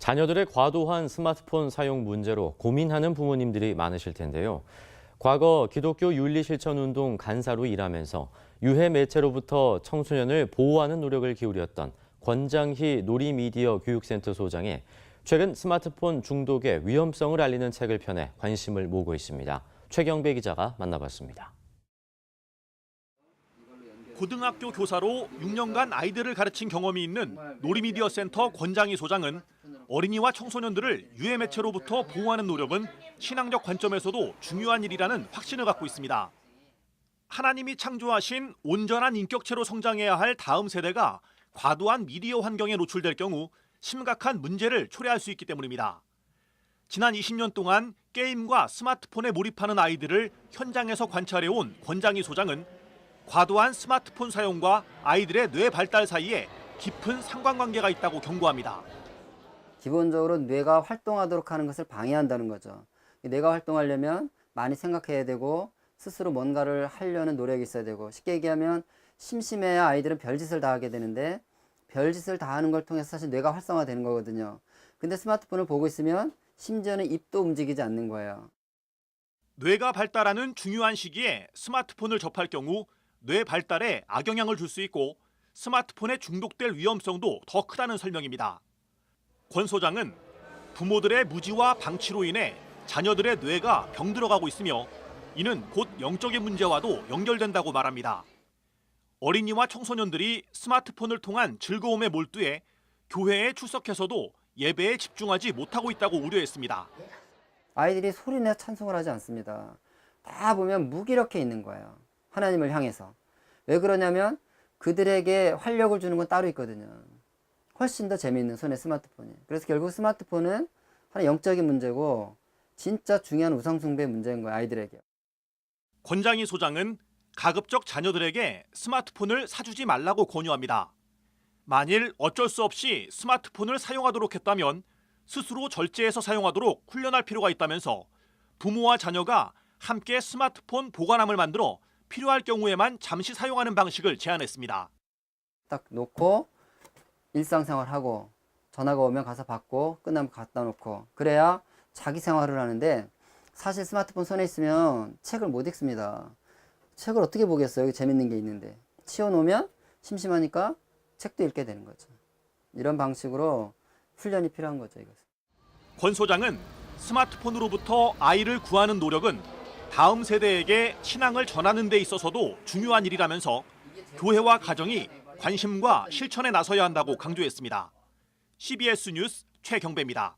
자녀들의 과도한 스마트폰 사용 문제로 고민하는 부모님들이 많으실 텐데요. 과거 기독교 윤리실천운동 간사로 일하면서 유해 매체로부터 청소년을 보호하는 노력을 기울였던 권장희 놀이미디어 교육센터 소장이 최근 스마트폰 중독의 위험성을 알리는 책을 펴내 관심을 모으고 있습니다. 최경배 기자가 만나봤습니다. 고등학교 교사로 6년간 아이들을 가르친 경험이 있는 놀이미디어 센터 권장희 소장은 어린이와 청소년들을 유해 매체로부터 보호하는 노력은 신앙적 관점에서도 중요한 일이라는 확신을 갖고 있습니다. 하나님이 창조하신 온전한 인격체로 성장해야 할 다음 세대가 과도한 미디어 환경에 노출될 경우 심각한 문제를 초래할 수 있기 때문입니다. 지난 20년 동안 게임과 스마트폰에 몰입하는 아이들을 현장에서 관찰해온 권장희 소장은 과도한 스마트폰 사용과 아이들의 뇌 발달 사이에 깊은 상관관계가 있다고 경고합니다. 기본적으로 뇌가 활동하도록 하는 것을 방해한다는 거죠. 뇌가 활동하려면 많이 생각해야 되고 스스로 뭔가를 하려는 노력이 있어야 되고, 쉽게 얘기하면 심심해야 아이들은 별짓을 다 하게 되는데 별짓을 다 하는 걸 통해서 사실 뇌가 활성화되는 거거든요. 근데 스마트폰을 보고 있으면 심지어는 입도 움직이지 않는 거예요. 뇌가 발달하는 중요한 시기에 스마트폰을 접할 경우 뇌 발달에 악영향을 줄 수 있고 스마트폰에 중독될 위험성도 더 크다는 설명입니다. 권 소장은 부모들의 무지와 방치로 인해 자녀들의 뇌가 병들어가고 있으며 이는 곧 영적인 문제와도 연결된다고 말합니다. 어린이와 청소년들이 스마트폰을 통한 즐거움에 몰두해 교회에 출석해서도 예배에 집중하지 못하고 있다고 우려했습니다. 아이들이 소리내 찬송을 하지 않습니다. 다 보면 무기력해 있는 거예요. 하나님을 향해서. 왜 그러냐면 그들에게 활력을 주는 건 따로 있거든요. 훨씬 더 재미있는 손에 스마트폰이. 그래서 결국 스마트폰은 하나 영적인 문제고 진짜 중요한 우상숭배의 문제인 거예요, 아이들에게. 권장희 소장은 가급적 자녀들에게 스마트폰을 사주지 말라고 권유합니다. 만일 어쩔 수 없이 스마트폰을 사용하도록 했다면 스스로 절제해서 사용하도록 훈련할 필요가 있다면서 부모와 자녀가 함께 스마트폰 보관함을 만들어 필요할 경우에만 잠시 사용하는 방식을 제안했습니다. 딱 놓고 일상생활하고 전화가 오면 가서 받고 끝나면 갖다 놓고, 그래야 자기 생활을 하는데, 사실 스마트폰 손에 있으면 책을 못 읽습니다. 책을 어떻게 보겠어요? 여기 재밌는 게 있는데. 치워놓으면 심심하니까 책도 읽게 되는 거죠. 이런 방식으로 훈련이 필요한 거죠, 이것은. 권 소장은 스마트폰으로부터 아이를 구하는 노력은 다음 세대에게 신앙을 전하는 데 있어서도 중요한 일이라면서 교회와 가정이 관심과 실천에 나서야 한다고 강조했습니다. CBS 뉴스 최경배입니다.